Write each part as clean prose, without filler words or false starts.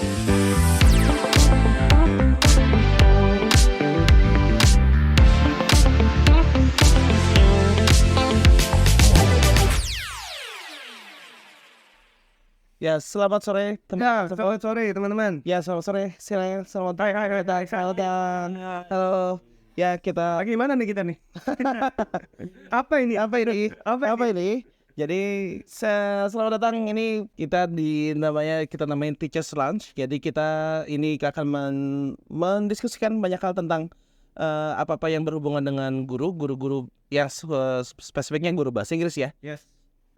Ya, selamat sore Selamat sore teman-teman. Ya, selamat sore. Selamat halo. Ya, kita Gimana nih kita nih? Apa ini? apa ini? Jadi, selamat datang. Ini kita kita namain Teachers Lounge. Jadi kita ini akan mendiskusikan banyak hal tentang apa-apa yang berhubungan dengan guru-guru yang spesifiknya guru bahasa Inggris ya. Yes.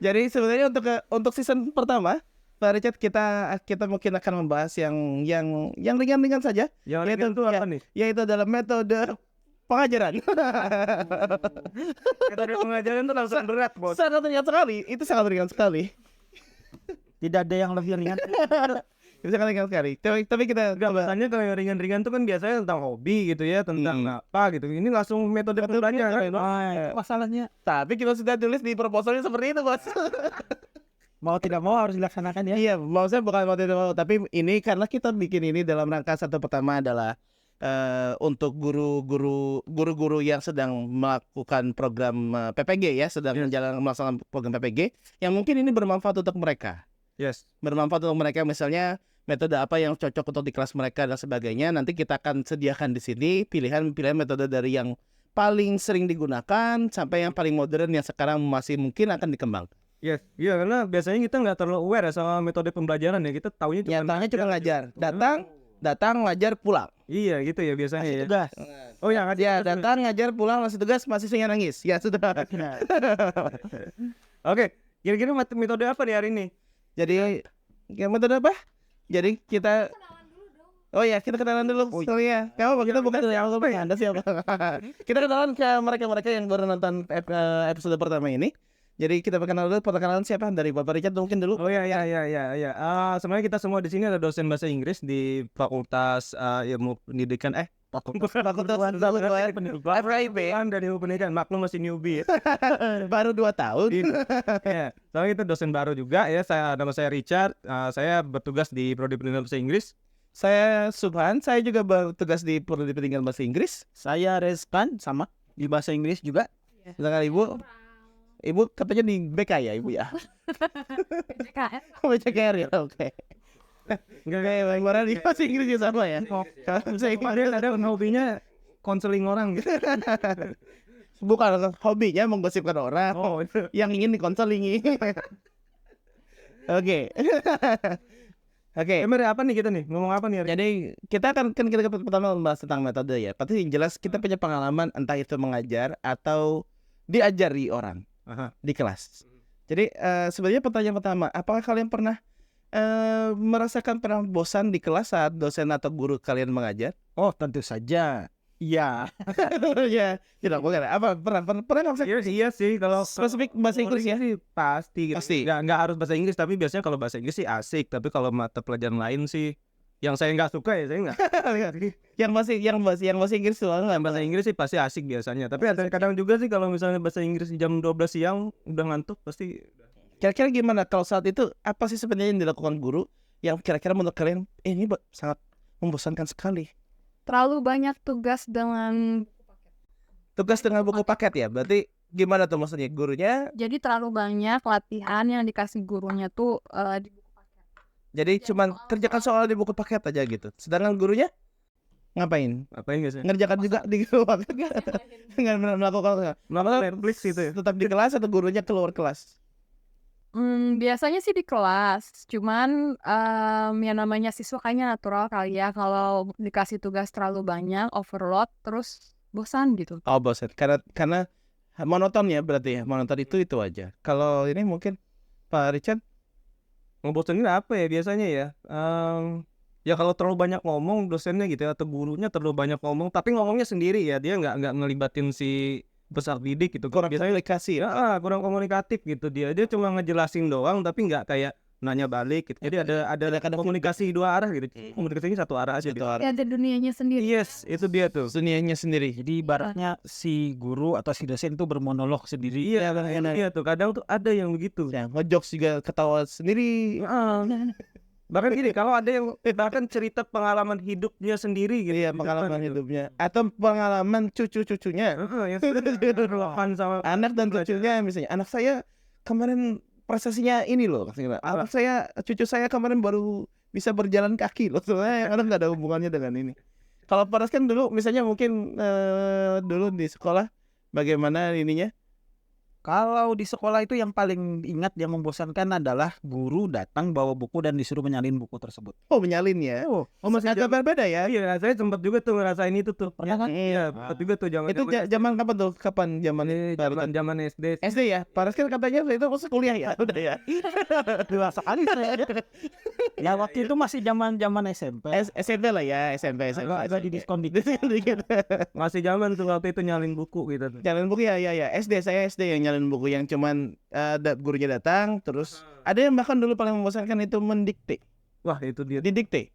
Jadi sebenarnya untuk season pertama, Pak Richard, kita mungkin akan membahas yang ringan-ringan saja. Yang ringan itu apa nih? Yaitu adalah metode pengajaran. Metode pengajaran itu langsung berat, bos. Sangat ringan sekali. Tidak ada yang lebih ringan. Itu sangat ringan sekali. Tapi kita Biasanya kalau yang ringan-ringan itu kan biasanya tentang hobi gitu ya, tentang apa gitu. Ini langsung metode pengajaran. Masalahnya Tapi kita sudah tulis di proposalnya seperti itu, Bos. mau tidak mau harus dilaksanakan ya. Iya, maksudnya bukan mau tidak mau, tapi ini karena kita bikin ini dalam rangka satu pertama adalah untuk guru-guru yang sedang melakukan program PPG ya, sedang melaksanakan program PPG yang mungkin ini bermanfaat untuk mereka. Yes. Bermanfaat untuk mereka, misalnya metode apa yang cocok untuk di kelas mereka dan sebagainya. Nanti kita akan sediakan di sini pilihan metode dari yang paling sering digunakan sampai yang paling modern yang sekarang masih mungkin akan dikembangkan. Yes. Iya, karena biasanya kita nggak terlalu aware ya sama metode pembelajaran ya. Kita taunya Cuma ngajar. Datang, ngajar, pulang. Iya, gitu ya biasanya ya. Tugas. Oh ya, Ya, datang, ngajar, pulang, masih tugas, masih sehingga nangis. Ya, sudah. Oke, kira-kira metode apa nih hari ini? Jadi, metode apa? Jadi kita Oh ya, kita kenalan dulu. Soalnya, kita bukan dari awal ya. Anda siapa? Kita kenalan ke mereka yang baru nonton episode pertama ini. Jadi kita perkenalan dulu, perkenalan siapa? Dari Bapak Richard mungkin dulu. Oh ya. Sebenarnya kita semua di sini ada dosen bahasa Inggris di Fakultas Ilmu Pendidikan Fakultas FIB. dari Ilmu Pendidikan. Maklum masih newbie. Baru 2 tahun. Ya, soalnya kita dosen baru juga ya. Nama saya Richard. Saya bertugas di Prodi Pendidikan Bahasa Inggris. Saya Subhan, saya juga bertugas di Prodi Pendidikan Bahasa Inggris. Saya Respan sama di bahasa Inggris juga. Sedangkan Ibu katanya di BK ya, Ibu ya? BCKR ya, oke. Enggak kayak Bang di bahasa Inggris juga sama ya? Saya kemarin ada hobinya konseling orang gitu. Bukan hobinya menggosipkan orang itu. yang ingin dikonselingi. Oke. Oke. Apa nih kita nih? Ngomong apa nih? Jadi kita pertama membahas tentang metode ya. Pasti yang jelas kita punya pengalaman entah itu mengajar atau diajari orang di kelas. Jadi sebenarnya pertanyaan pertama, apakah kalian pernah merasakan pernah bosan di kelas saat dosen atau guru kalian mengajar? Oh, tentu saja. Iya. Ya, tidak bukan. Apa pernah nggak? Iya sih kalau Spesifik bahasa Inggris ya? sih pasti gitu. Pasti. Nggak harus bahasa Inggris, tapi biasanya kalau bahasa Inggris sih asik, tapi kalau mata pelajaran lain sih yang saya nggak suka ya saya nggak. yang bahasa Inggris soalnya nggak Bahasa Inggris sih pasti asik biasanya, tapi ada kadang juga sih kalau misalnya bahasa Inggris jam 12 siang udah ngantuk pasti. Kira-kira gimana kalau saat itu apa sih sebenarnya yang dilakukan guru yang kira-kira menurut kalian ini sangat membosankan sekali? Terlalu banyak tugas dengan buku paket ya? Berarti gimana tuh maksudnya gurunya? jadi terlalu banyak latihan yang dikasih gurunya tuh di buku paket. Jadi cuman kerjakan soal di buku paket aja gitu. Sedangkan gurunya ngapain? Apain nggak sih? Ngerjakan juga di buku paket. Dengan melakukan Netflix gitu ya. tetap di kelas atau gurunya keluar kelas? Biasanya sih di kelas, cuman yang namanya siswa kayaknya natural kali ya kalau dikasih tugas terlalu banyak, overload, terus bosan gitu. Oh, bosan. Karena monoton ya berarti ya. Monoton itu aja. Kalau ini mungkin Pak Richard Ngebosenin apa ya biasanya ya? Ya kalau terlalu banyak ngomong dosennya gitu ya, atau gurunya terlalu banyak ngomong, tapi ngomongnya sendiri ya, dia nggak ngelibatin si peserta didik gitu. kurang Biasanya komunikasi ya. kurang komunikatif gitu dia cuma ngejelasin doang, tapi nggak kayak nanya balik gitu. Jadi ada komunikasi dua arah gitu. Komunikasinya satu arah aja. Gitu. Ya ada dunianya sendiri. Yes, itu dia tuh. Dunianya sendiri. Jadi ibaratnya si guru atau si dosen itu bermonolog sendiri. Iya tuh kadang tuh ada yang begitu. Ya, ngejokes juga ketawa sendiri. Bahkan gini, kalau ada yang bahkan cerita pengalaman hidupnya sendiri gitu. Iya, di pengalaman depan gitu. hidupnya atau pengalaman cucu-cucunya. Heeh, yang sudah dilakukan sama Anak dan cucunya misalnya, anak saya kemarin prestasinya ini loh, katanya. Anak saya, cucu saya kemarin baru bisa berjalan kaki loh. Sebenarnya orang nggak ada hubungannya dengan ini. Kalau Paras kan dulu misalnya mungkin dulu di sekolah bagaimana ininya? Kalau di sekolah itu yang paling ingat yang membosankan adalah guru datang bawa buku dan disuruh menyalin buku tersebut. Oh, menyalin ya. Oh, masih Agak berbeda ya. Iya, saya sempat juga tuh ngerasain itu tuh. pernah kan? Iya, sempat juga tuh zaman Itu zaman kapan tuh? Kapan zaman baru zaman zaman SD. SD ya? Paras kan katanya itu masuk kuliah ya. Udah ya. Dewasa kali saya. Ya waktu itu masih zaman SMP. SMP lah ya, SMP. Agak di diskon dikit. Masih zaman tuh waktu itu nyalin buku gitu tuh. Nyalin buku ya. SD, saya SD yang nyalin buku yang cuman gurunya datang terus ada yang bahkan dulu paling membosankan itu mendikte. Wah, itu dia. Didikte.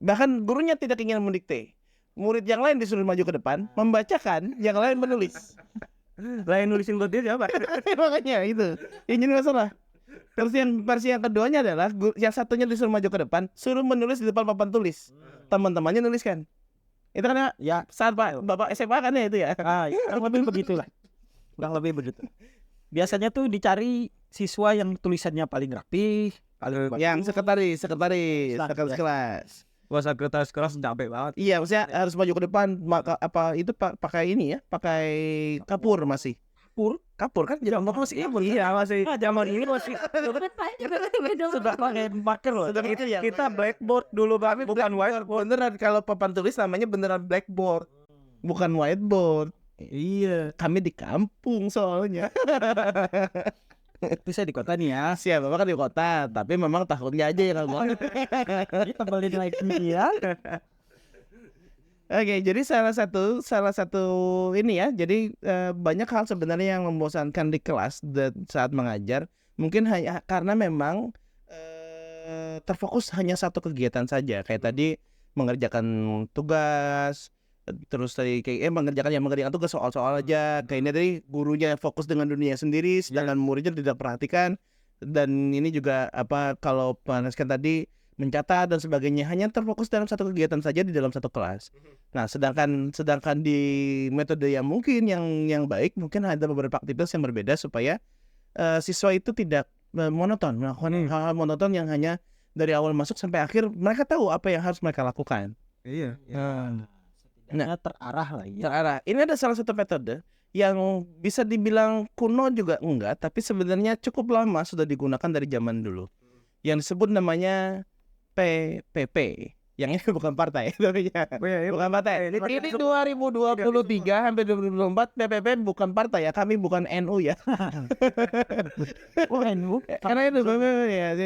Bahkan gurunya tidak ingin mendikte. Murid yang lain disuruh maju ke depan, membacakan, yang lain menulis. Lain nulisin buat dia siapa? Makanya itu. Yang jadi masalah. Terus yang versi yang keduanya adalah yang satunya disuruh maju ke depan, suruh menulis di depan papan tulis. Teman-temannya nuliskan. Itu kan ya saat Bapak SMA kan ya itu ya. Kurang lebih begitulah. Kurang lebih begitu. Biasanya tuh dicari siswa yang tulisannya paling rapi, paling Yang sekretaris Ya. kelas. Wah, sekretaris kelas capek banget. Iya, maksudnya harus maju ke depan. Maka apa itu pakai ini ya? Pakai kapur masih. Kapur kan jadi apa masih kapur. Iya, masih zaman ini masih sudah pakai marker loh. Sudah itu ya. kita blackboard dulu Bang, bukan whiteboard. Beneran kalau papan tulis namanya beneran blackboard. Bukan whiteboard. Iya. Kami di kampung soalnya. Itu saya di kota nih ya. Siapa Bapak kan di kota, tapi memang tahunnya aja yang ngomong. Jadi kembali lagi ya. Oke, jadi salah satu ini ya. Jadi banyak hal sebenarnya yang membosankan di kelas saat mengajar. Mungkin hanya karena memang terfokus hanya satu kegiatan saja. Kayak tadi mengerjakan tugas, terus tadi kayak mengerjakan tugas soal-soal aja. Kayak ini tadi gurunya fokus dengan dunia sendiri, sedangkan muridnya tidak perhatikan. Dan ini juga kalau panaskan tadi mencatat dan sebagainya hanya terfokus dalam satu kegiatan saja di dalam satu kelas. Nah, sedangkan di metode yang mungkin yang baik mungkin ada beberapa aktivitas yang berbeda supaya siswa itu tidak monoton melakukan hal-hal monoton yang hanya dari awal masuk sampai akhir mereka tahu apa yang harus mereka lakukan. Iya. Nah, terarah lah ya. Terarah. Ini ada salah satu metode yang bisa dibilang kuno juga enggak, tapi sebenarnya cukup lama sudah digunakan dari zaman dulu. Yang disebut namanya PPP. Yang ini bukan partai, bukan partai. Ini 2023 sampai 2024 PPP bukan partai ya. Kami bukan NU ya. Oh, NU. Karena itu PPP ya,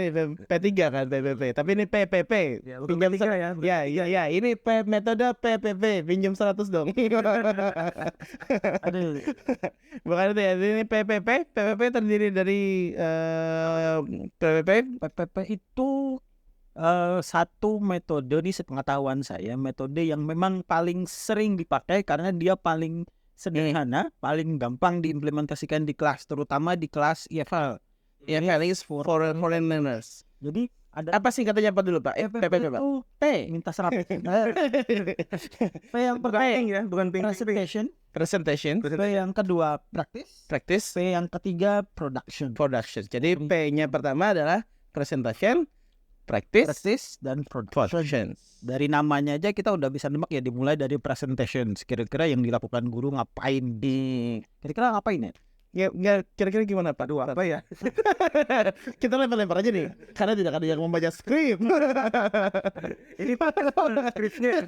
P3 kan PPP. Tapi ini PPP. Ya, Pinjam P3 ya. Ya. Ini metode PPP. Pinjam 100 dong. Aduh. Bukan itu ya. Ini PPP. PPP terdiri dari PPP itu satu metode di sepengetahuan saya, metode yang memang paling sering dipakai karena dia paling sederhana, paling gampang diimplementasikan di kelas, terutama di kelas IFL. IFL is foreign learners. Jadi ada Apa singkatannya apa dulu Pak? PPP Pak. itu P minta serap. P yang pertama ya, bukan presentation. P yang kedua practice. P yang ketiga production. Jadi P-nya pertama adalah presentation, practice dan production. Dari namanya aja kita udah bisa nebak ya, dimulai dari presentation. Kira-kira yang dilakukan guru ngapain kira-kira ngapain ya? Ya, kira-kira gimana Pak? Apa ya? Kita lempar-lempar aja nih, karena tidak ada yang membaca skrip. Ini Pak skripnya.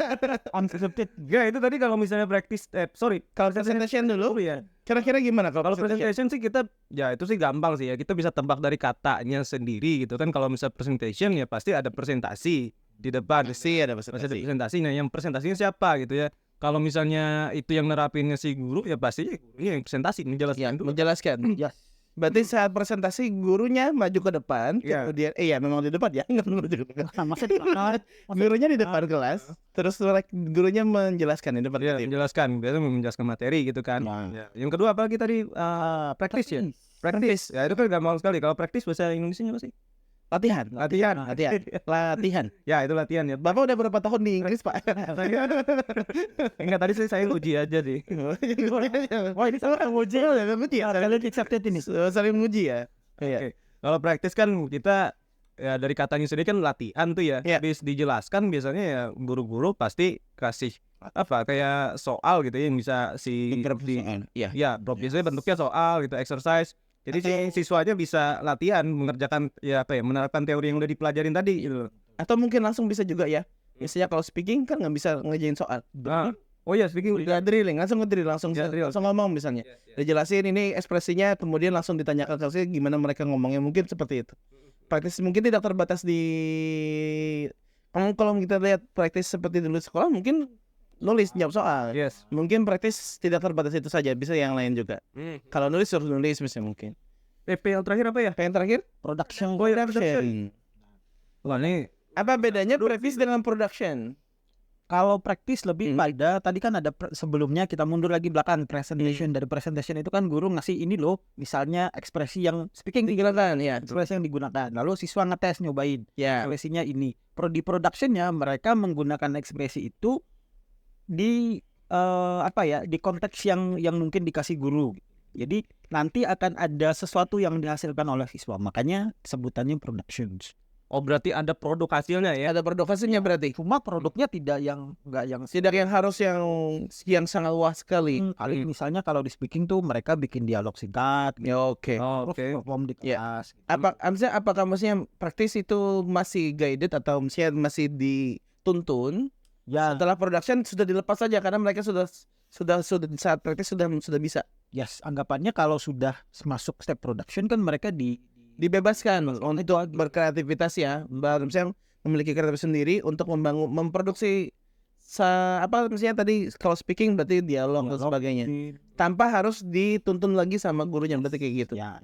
Unscripted. Ya, itu tadi kalau misalnya Kalau presentation dulu, ya. kira-kira gimana Kalau presentation sih kita ya itu sih gampang sih ya. Kita bisa tebak dari katanya sendiri gitu kan. Kalau misalnya presentation ya pasti ada presentasi di depan. Pasti ada Pasti ada presentasinya. Yang presentasinya siapa gitu ya. Kalau misalnya itu yang nerapinnya si guru ya pasti gurunya yang presentasi menjelaskan. Ya, berarti saat presentasi gurunya maju ke depan, kemudian memang di depan ya. Masa di belakang? Gurunya di depan kelas, terus gurunya menjelaskan di depan Ya, menjelaskan, biasanya menjelaskan materi gitu kan. Ya. Yang kedua apa lagi tadi practice ya. Practice. Ya itu kan gampang sekali. Kalau practice bahasa Indonesianya apa sih? Latihan. Latihan. Ya itu latihan ya. Bapak udah berapa tahun di Inggris, Pak? Enggak, tadi saya uji aja sih. Wah, ini salah nguji ya, nguji ya. Kalian accepted ini. Saling nguji ya. Iya. Oke. Kalau praktis kan kita ya dari katanya sendiri kan latihan tuh ya. Iya. Habis dijelaskan biasanya ya guru-guru pasti kasih apa kayak soal gitu ya, yang bisa Iya. ya biasanya bentuknya soal gitu, exercise. Jadi si siswanya bisa latihan mengerjakan ya apa ya, menerapkan teori yang udah dipelajarin tadi gitu. Atau mungkin langsung bisa juga ya. Misalnya kalau speaking kan nggak bisa ngerjain soal. Oh ya, speaking Udah drilling, langsung ngedrill, langsung Ya, drill. langsung ngomong misalnya. Dijelasin ini ekspresinya, kemudian langsung ditanyakan saksi gimana mereka ngomongnya, mungkin seperti itu. Praktis mungkin tidak terbatas di kalau kita lihat praktis seperti dulu sekolah mungkin nulis jawab soal. Yes. Mungkin praktis tidak terbatas itu saja, bisa yang lain juga. Kalau nulis harus nulis misalnya mungkin. PL terakhir apa ya? Yang terakhir Production. production. Wah, ini Apa bedanya praktis dengan production? Kalau praktis lebih pada tadi kan ada sebelumnya kita mundur lagi belakang presentation. Dari presentation itu kan guru ngasih ini loh, misalnya ekspresi yang speaking Digunakan ya. ekspresi yang digunakan. Lalu siswa ngetes nyobain Ya. ekspresinya ini. Di productionnya mereka menggunakan ekspresi itu di di konteks yang mungkin dikasih guru. Jadi nanti akan ada sesuatu yang dihasilkan oleh siswa. Makanya sebutannya productions. oh berarti ada produk hasilnya ya. Ada produksinya berarti. Cuma produknya tidak nggak yang Tidak yang harus yang sangat luas sekali. paling misalnya kalau di speaking tuh mereka bikin dialog singkat gitu. Ya oke. Oh, Terus oke. perform di Ya. kelas. Apakah maksudnya praktis itu masih guided atau maksudnya masih dituntun? Ya, Setelah production sudah dilepas saja karena mereka sudah saat praktis sudah bisa yes, anggapannya kalau sudah masuk step production kan mereka dibebaskan untuk berkreativitas ya. Misalnya memiliki kreativitas sendiri untuk memproduksi misalnya tadi kalau speaking berarti dialog dan sebagainya. Tanpa harus dituntun lagi sama gurunya berarti kayak gitu. ya.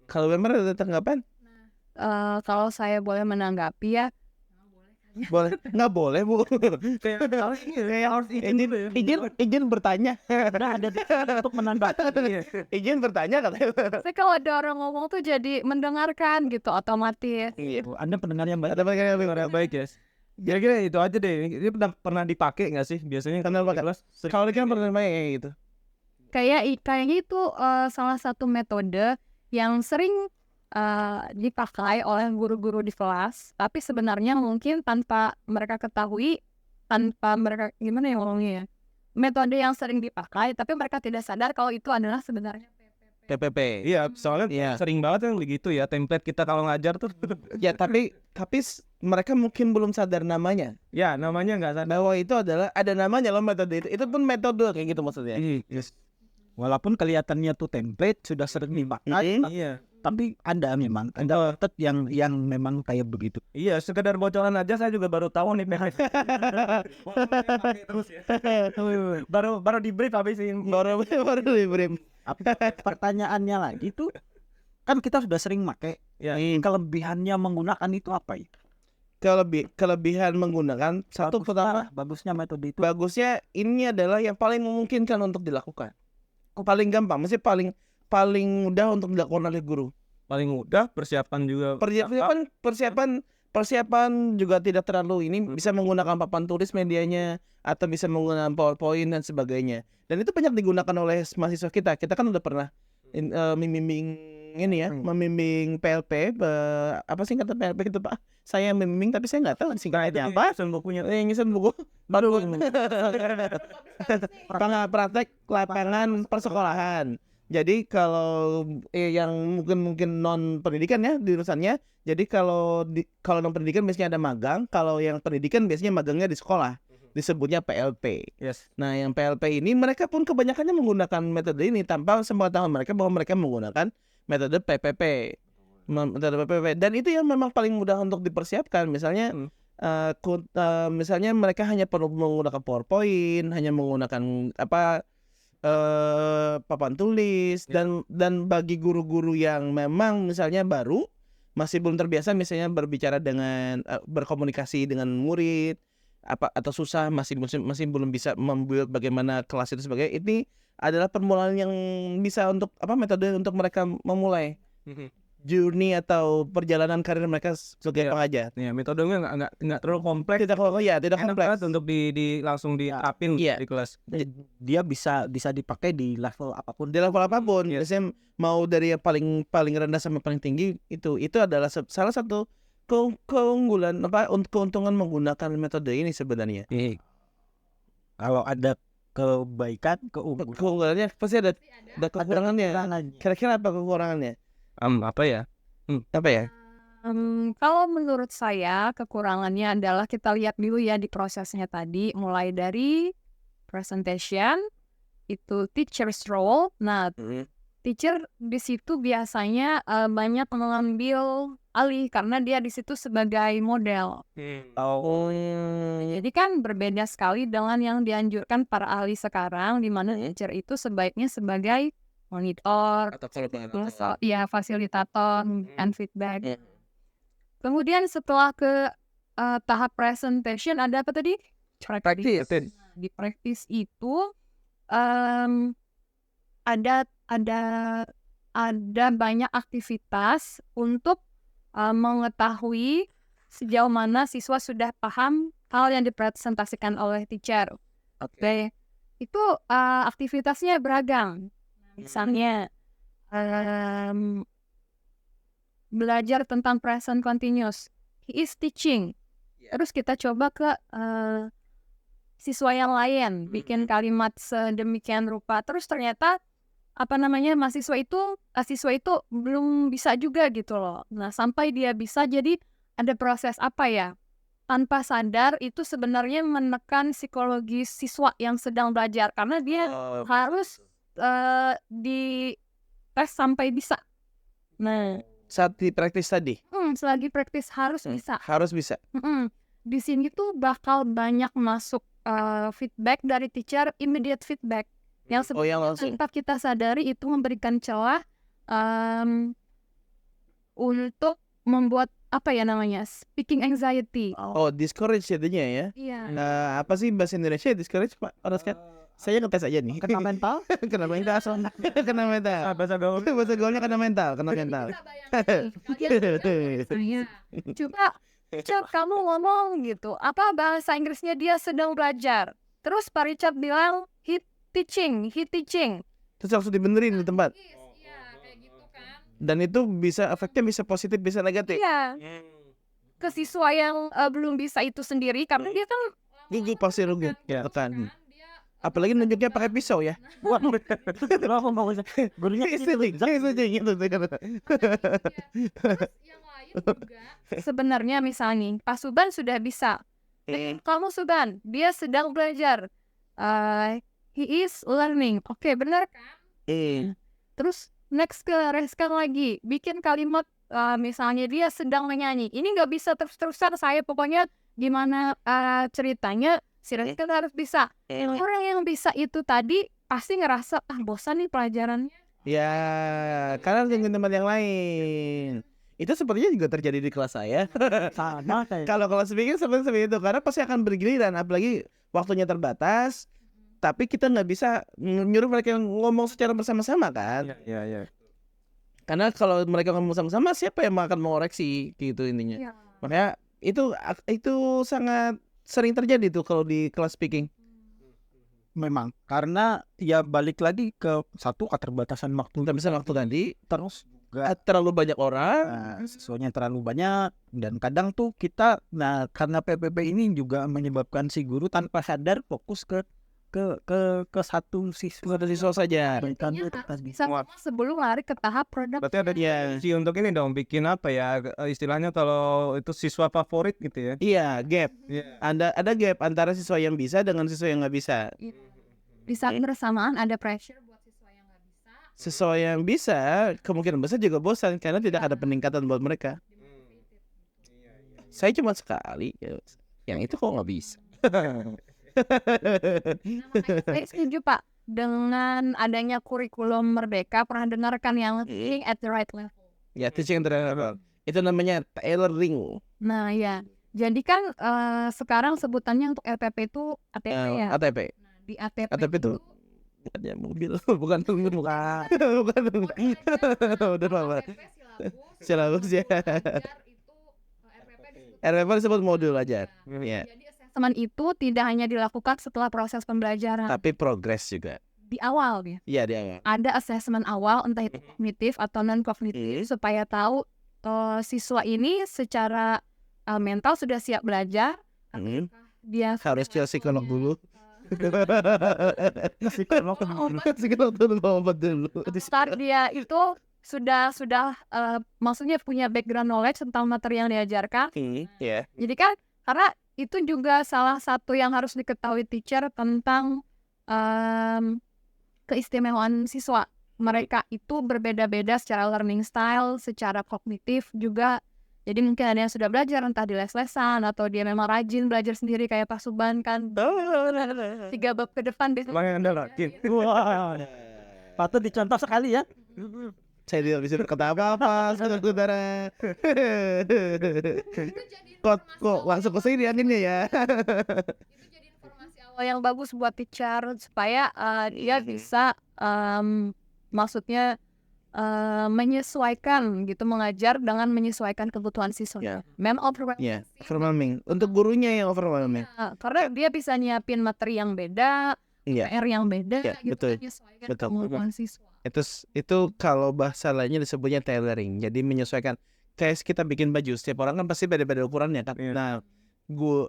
Kalau memang ada tanggapan? Kalau saya boleh menanggapi ya, Boleh. Nggak boleh, Bu. Kayak harus Izin bertanya. Nah, ada untuk menanggapi. Izin bertanya katanya. saya kalau ada orang ngomong tuh jadi mendengarkan gitu otomatis. Iya. Anda pendengar yang baik. Ada yang orang baik ya. Kira-kira itu aja deh. Ini pernah dipakai nggak sih biasanya? Pernah pakai. Kalau ini kan pernah kayak gitu. Kayaknya itu salah satu metode yang sering dipakai oleh guru-guru di kelas, tapi sebenarnya mungkin tanpa mereka ketahui, tanpa mereka gimana ya ngomongnya ya, metode yang sering dipakai, tapi mereka tidak sadar kalau itu adalah sebenarnya PPP. Iya, soalnya Iya. sering banget yang begitu ya, template kita kalau ngajar tuh. Ya tapi mereka mungkin belum sadar namanya. Ya, namanya nggak sadar. Bahwa itu adalah ada namanya loh metode itu. Itu pun metode kayak gitu maksudnya. Yes. Walaupun kelihatannya tuh template sudah sering dipakai, Iya. tapi ada method yang memang kayak begitu. Iya, sekedar bocoran aja saya juga baru tahu nih terus ya. baru di brief habis ini. Baru diberi. Pertanyaannya lagi tuh kan kita sudah sering pakai. Ya. Kelebihannya menggunakan itu apa ya? Kelebihan menggunakan satu pertama Bagusnya metode itu. bagusnya ini adalah yang paling memungkinkan untuk dilakukan. Paling gampang, mesti paling mudah untuk dilakukan oleh guru. Paling mudah, persiapan juga. Persiapan juga tidak terlalu ini, bisa menggunakan papan tulis medianya atau bisa menggunakan PowerPoint dan sebagainya. Dan itu banyak digunakan oleh mahasiswa kita. Kita kan udah pernah membimbing ini ya, membimbing PLP, apa sih kata PLP itu Pak? Saya membimbing tapi saya nggak tahu singkatnya apa. Pesan bukunya. Ngisen buku baru praktek lapangan persekolahan. Jadi kalau yang mungkin non pendidikan ya jurusannya. Jadi kalau non pendidikan biasanya ada magang. Kalau yang pendidikan biasanya magangnya di sekolah. Disebutnya PLP. Yes. Nah yang PLP ini mereka pun kebanyakannya menggunakan metode ini tanpa sepengetahuan mereka bahwa mereka menggunakan metode PPP. Metode PPP. Dan itu yang memang paling mudah untuk dipersiapkan. Misalnya misalnya mereka hanya perlu menggunakan PowerPoint, hanya menggunakan papan tulis, dan bagi guru-guru yang memang misalnya baru masih belum terbiasa misalnya berbicara dengan berkomunikasi dengan murid atau susah masih belum bisa membuat bagaimana kelas itu sebagai ini adalah permulaan yang bisa untuk metode untuk mereka memulai. journey atau perjalanan karir mereka sebagai Iya. pengajar. Ya, metodenya nggak terlalu kompleks. Tidak tidak Enak kompleks. banget untuk langsung diterapin Iya. di kelas. Dia bisa dipakai di level apapun. Di level apapun, Yes. biasanya mau dari yang paling rendah sampai paling tinggi itu adalah salah satu keunggulan keuntungan menggunakan metode ini sebenarnya. Kalau ada kebaikan, keunggulan, Keunggulannya pasti ada kekurangannya. kekurangannya. Kira-kira apa kekurangannya? Apa ya? Apa ya? Kalau menurut saya kekurangannya adalah kita lihat dulu ya di prosesnya tadi, mulai dari presentation, itu teacher's role. Nah, teacher di situ biasanya banyak mengambil alih karena dia di situ sebagai model. Jadi kan berbeda sekali dengan yang dianjurkan para ahli sekarang, di mana teacher itu sebaiknya sebagai monitor, Atau kalau ya fasilitator, and feedback. Kemudian setelah ke tahap presentation ada apa tadi? Practice. Nah, di practice itu em, ada banyak aktivitas untuk mengetahui sejauh mana siswa sudah paham hal yang dipresentasikan oleh teacher. Oke. Itu aktivitasnya beragam. Misalnya belajar tentang present continuous. He is teaching. Terus kita coba ke siswa yang lain, bikin kalimat sedemikian rupa. Terus ternyata siswa itu belum bisa juga gitu loh. Nah, sampai dia bisa, jadi ada proses tanpa sadar itu sebenarnya menekan psikologi siswa yang sedang belajar karena dia harus di tes sampai bisa. Nah, saat di praktis tadi selagi praktis harus bisa. harus bisa. Di sini tuh bakal banyak masuk feedback dari teacher, immediate feedback yang yang langsung. tanpa kita sadari itu memberikan celah untuk membuat speaking anxiety. Discourage jadinya ya. Iya. Apa sih bahasa Indonesia discourage, Pak? Saya ngetes aja nih. Kena mental? Kena mental. Kena mental. Bahasa gaul. Bahasa gaulnya kena mental. Coba kamu ngomong gitu. Apa bahasa Inggrisnya dia sedang belajar. Terus Pak Richard bilang he teaching. Terus langsung dibenerin di tempat. Iya, kayak gitu kan. Dan itu efeknya bisa positif, bisa negatif. Iya. Ke siswa yang belum bisa itu sendiri karena dia kan Gugup pasti rugi. Tekan. Apalagi nunjuknya pakai pisau ya. Kalau aku mau gurunya Itu gitu. yang lain juga. Sebenarnya misalnya Pak Suban sudah bisa. Kamu Suban, dia sedang belajar. He is learning. Oke, benar kan? Terus next ke Reska lagi, bikin kalimat misalnya dia sedang menyanyi. Ini nggak bisa terus-terusan, saya pokoknya gimana ceritanya si Reska harus bisa. Orang yang bisa itu tadi pasti ngerasa bosan nih pelajarannya. Ya, karena dengan teman yang lain. Itu sepertinya juga terjadi di kelas saya. sama kayak Kalau kelas speaking seperti itu, karena pasti akan bergiliran, apalagi waktunya terbatas. Tapi kita nggak bisa nyuruh mereka ngomong secara bersama-sama kan? Iya. Karena kalau mereka ngomong sama-sama, siapa yang akan mengoreksi gitu intinya. Iya. Makanya itu sangat sering terjadi tuh kalau di kelas speaking. memang karena ya balik lagi ke satu keterbatasan waktu, Nggak bisa waktu tadi, terus juga terlalu banyak orang. siswanya terlalu banyak, dan kadang tuh kita karena PPP ini juga menyebabkan si guru tanpa sadar fokus ke satu siswa saja. Intinya harus bisa sebelum lari ke tahap produk. Berarti ada si untuk ini dong, bikin istilahnya kalau itu siswa favorit gitu ya. Iya, gap. Iya. Ada gap antara siswa yang bisa dengan siswa yang nggak bisa. Di saat bersamaan ada pressure buat siswa yang nggak bisa. Siswa yang bisa kemungkinan besar juga bosan karena tidak ada peningkatan buat mereka. Saya cuma sekali, yang itu kok nggak bisa. Saya setuju Pak dengan adanya kurikulum Merdeka. Pernah dengarkan yang teaching at the right level? Ya, teaching level. Itu namanya tailoring. Nah ya, jadi kan sekarang sebutannya untuk LPP itu ATP ya. ATP. Nah, di ATP, ATP itu bukan mobil, bukan. Udah lama. Silabus ya. RPP disebut modul ajar. Ya. Jadi assessment itu tidak hanya dilakukan setelah proses pembelajaran, Tapi progres juga. di awal ya. Iya dia. Ada assessment awal entah itu kognitif atau non kognitif supaya tahu siswa ini secara mental sudah siap belajar. Dia Harus psikolog dulu. Psikolog dulu. start dia itu sudah maksudnya punya background knowledge tentang materi yang diajarkan. Ya. Jadi kan karena itu juga salah satu yang harus diketahui teacher tentang keistimewaan siswa. Mereka itu berbeda-beda secara learning style, secara kognitif juga. Jadi mungkin ada yang sudah belajar entah di les-lesan atau dia memang rajin belajar sendiri kayak Pak Suban kan 3 bab ke depan dia Emang Anda rajin? Wah, patut dicontoh sekali ya. Saya tidak bisa berkata apa-apa, saudara-saudara. Kok langsung ke sini anginnya ya. itu jadi informasi awal yang bagus buat teacher supaya dia bisa maksudnya menyesuaikan gitu, mengajar dengan menyesuaikan kebutuhan siswa. Ya. Memang overwhelming. Ya, overwhelming. Untuk gurunya yang overwhelming. Karena dia bisa nyiapin materi yang beda, Iya. PR yang beda, Ya, gitu betul. menyesuaikan Betul. kebutuhan siswa. Itu kalau bahasa lainnya disebutnya tailoring. Jadi menyesuaikan. Kayak kita bikin baju, setiap orang kan pasti beda-beda ukurannya kan. Iya. Nah,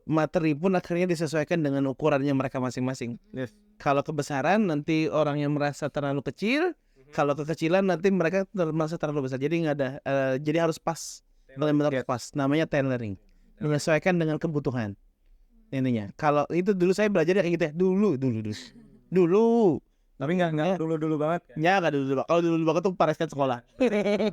materi pun akhirnya disesuaikan dengan ukurannya mereka masing-masing. Yes. Kalau kebesaran nanti orang yang merasa terlalu kecil, kalau kekecilan nanti mereka merasa terlalu besar. Jadi nggak ada, jadi harus pas, benar-benar pas. Namanya tailoring, menyesuaikan dengan kebutuhan. Ininya. Kalau itu dulu saya belajar kayak gitu ya. Dulu. Tapi nggak dulu banget. Ya nggak dulu. Kalau dulu banget tuh pareskan sekolah.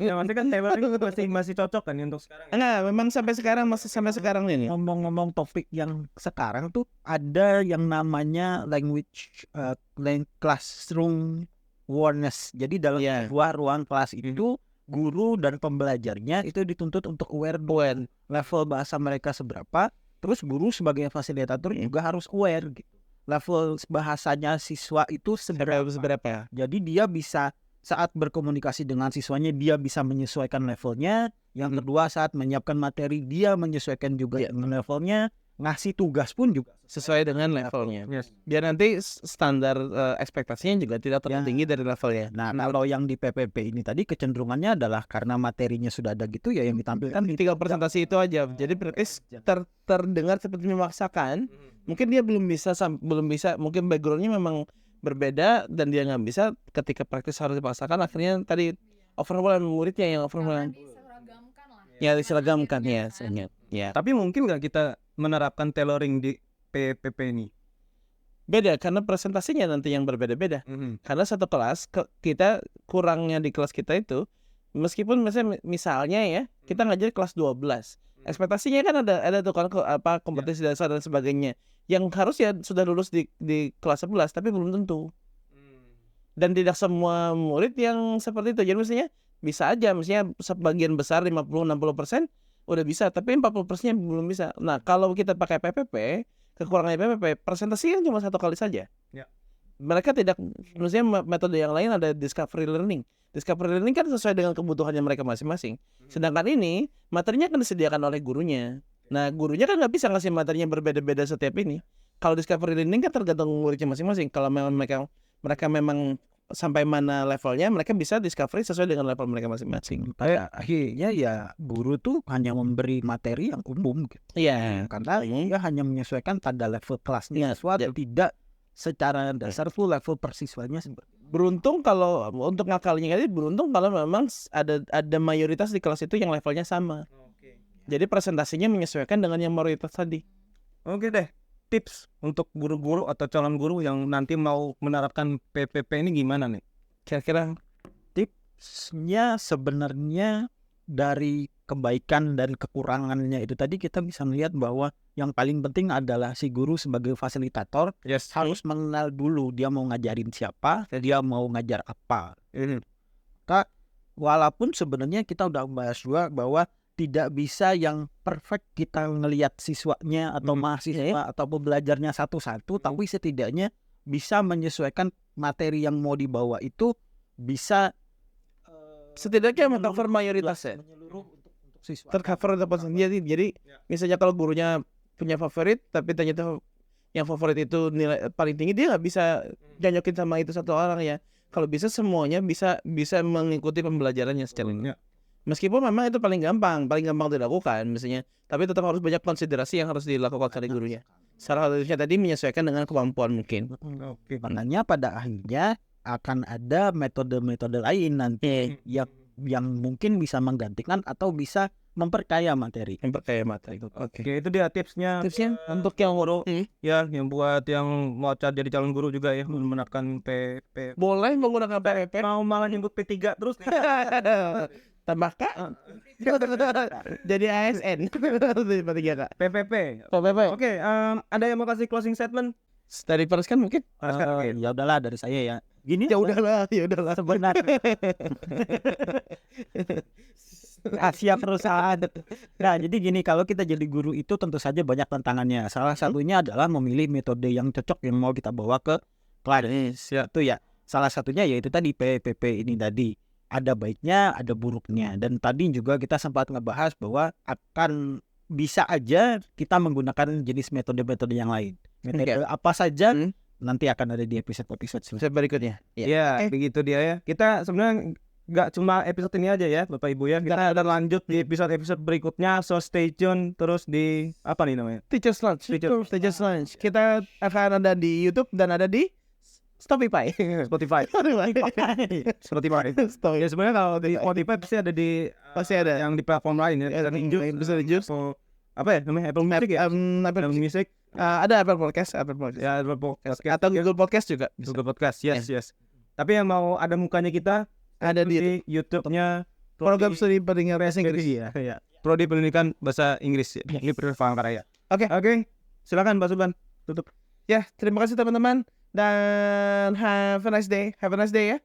Ya maksudnya kan tailoring masih cocok kan untuk sekarang. Enggak, memang sampai sekarang ini. Ngomong-ngomong topik yang sekarang tuh ada yang namanya language classroom awareness. Jadi dalam sebuah ruang kelas itu guru dan pembelajarnya itu dituntut untuk aware level bahasa mereka seberapa. Terus guru sebagai fasilitator juga harus aware gitu. Level bahasanya siswa itu seberapa. Jadi dia bisa saat berkomunikasi dengan siswanya dia bisa menyesuaikan levelnya. Yang kedua saat menyiapkan materi dia menyesuaikan juga dengan levelnya. Ngasih tugas pun juga sesuai dengan levelnya. Yes. Biar nanti standar ekspektasinya juga tidak terlalu tinggi dari levelnya. Nah, kalau yang di PPP ini tadi kecenderungannya adalah karena materinya sudah ada gitu ya yang ditampilkan tinggal presentasi itu aja. Jadi praktis terdengar seperti memaksakan. Mungkin dia belum bisa, mungkin backgroundnya memang berbeda dan dia nggak bisa. Ketika praktis harus dipaksakan, akhirnya tadi overwhelm muridnya yang overwhelm. Ya diseragamkan ya, ya. Tapi mungkin nggak kita menerapkan tailoring di PPP ini? Beda karena presentasinya nanti yang berbeda-beda. Karena satu kelas kita kurangnya di kelas kita itu, meskipun misalnya ya kita ngajar kelas 12, ekspektasinya kan ada tuh kan kompetisi dasar dan sebagainya yang harus ya sudah lulus di kelas 11 tapi belum tentu. Dan tidak semua murid yang seperti itu. Jadi mestinya bisa aja, mestinya sebagian besar 50-60% udah bisa, tapi 40%-nya belum bisa. Nah, kalau kita pakai PPP, kekurangannya PPP, presentasi kan cuma 1 kali saja. Ya. Mereka tidak, maksudnya metode yang lain ada discovery learning. Discovery learning kan sesuai dengan kebutuhannya mereka masing-masing. Sedangkan ini, materinya kan disediakan oleh gurunya. Nah, gurunya kan nggak bisa ngasih materinya berbeda-beda setiap ini. Kalau discovery learning kan tergantung muridnya masing-masing. Kalau memang mereka memang sampai mana levelnya, mereka bisa discovery sesuai dengan level mereka masing-masing. Akhirnya ya guru tuh hanya memberi materi yang umum gitu. Iya. Karena dia hanya menyesuaikan pada level kelasnya siswa, tidak secara dasar full level persiswanya. Beruntung kalau untuk ngakalinya tadi, beruntung kalau memang ada mayoritas di kelas itu yang levelnya sama. Jadi presentasinya menyesuaikan dengan yang mayoritas tadi. Oke deh. Tips untuk guru-guru atau calon guru yang nanti mau menerapkan PPP ini gimana nih? Kira-kira tipsnya sebenarnya dari kebaikan dan kekurangannya itu tadi kita bisa melihat bahwa yang paling penting adalah si guru sebagai fasilitator harus mengenal dulu dia mau ngajarin siapa, dia mau ngajar apa. Walaupun sebenarnya kita udah bahas juga bahwa tidak bisa yang perfect kita ngelihat siswanya atau mahasiswa atau pembelajarnya satu-satu, tapi setidaknya bisa menyesuaikan materi yang mau dibawa itu bisa setidaknya mengcover mayoritas ya. menyeluruh untuk siswa. Tercover untuk jadi misalnya kalau gurunya punya favorit tapi ternyata yang favorit itu nilai paling tinggi, dia nggak bisa nyocokin sama itu satu orang ya. Kalau bisa semuanya bisa mengikuti pembelajarannya secara meskipun memang itu paling gampang dilakukan misalnya, tapi tetap harus banyak konsiderasi yang harus dilakukan oleh gurunya. Salah satunya tadi menyesuaikan dengan kemampuan mungkin. Oke. Makanya pada akhirnya akan ada metode-metode lain nanti yang mungkin bisa menggantikan atau bisa memperkaya materi. Memperkaya materi. Oke. Oke, itu dia tipsnya. Tipsnya untuk yang guru Ya, yang buat yang mau jadi calon guru juga ya, menggunakan PP. boleh menggunakan PPP. Mau malah nyebut P3 terus nih. Tambah K. Jadi ASN. Tiga K. PPP. PPP. Oke, ada yang mau kasih closing statement? Dari Paris kan mungkin. Ya udahlah dari saya ya. Gini Ya udahlah. sebenarnya rahasia perusahaan. Nah, jadi gini, kalau kita jadi guru itu tentu saja banyak tantangannya. Salah satunya adalah memilih metode yang cocok yang mau kita bawa ke kelas. Ya, itu ya. Salah satunya yaitu tadi PPP ini tadi. Ada baiknya, ada buruknya. Dan tadi juga kita sempat ngebahas bahwa akan bisa aja kita menggunakan jenis metode-metode yang lain. Metode apa saja nanti akan ada di episode-episode selanjutnya. Berikutnya. Ya, begitu dia ya. Kita sebenarnya nggak cuma episode ini aja ya, Bapak Ibu ya. Kita akan lanjut di episode-episode berikutnya. So stay tune terus di apa nih namanya? Teachers Lunch. Teachers Lunch. Kita akan ada di YouTube dan ada di Spotify. Spotify. Ya sebenarnya kalau di Spotify pasti ada di Pasti ada. yang di platform lain ya. Bisa di Joox. Apa ya namanya? Apple Music ya? Apple Music. Ada Apple Podcast. Ya, Apple Podcast. Atau Google Podcast juga. Google Podcast. Yes. Tapi yang mau ada mukanya kita Ada di YouTube-nya program studi pendengar bahasa Inggris. Ya. Prodi Pendidikan Bahasa Inggris. Ini Perifang Karya. Oke. Silakan Pak Suban tutup. Ya, terima kasih teman-teman dan have a nice day. Have a nice Terima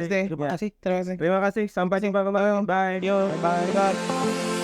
day. kasih. Terima kasih. Sampai jumpa kembali. Bye. Bye.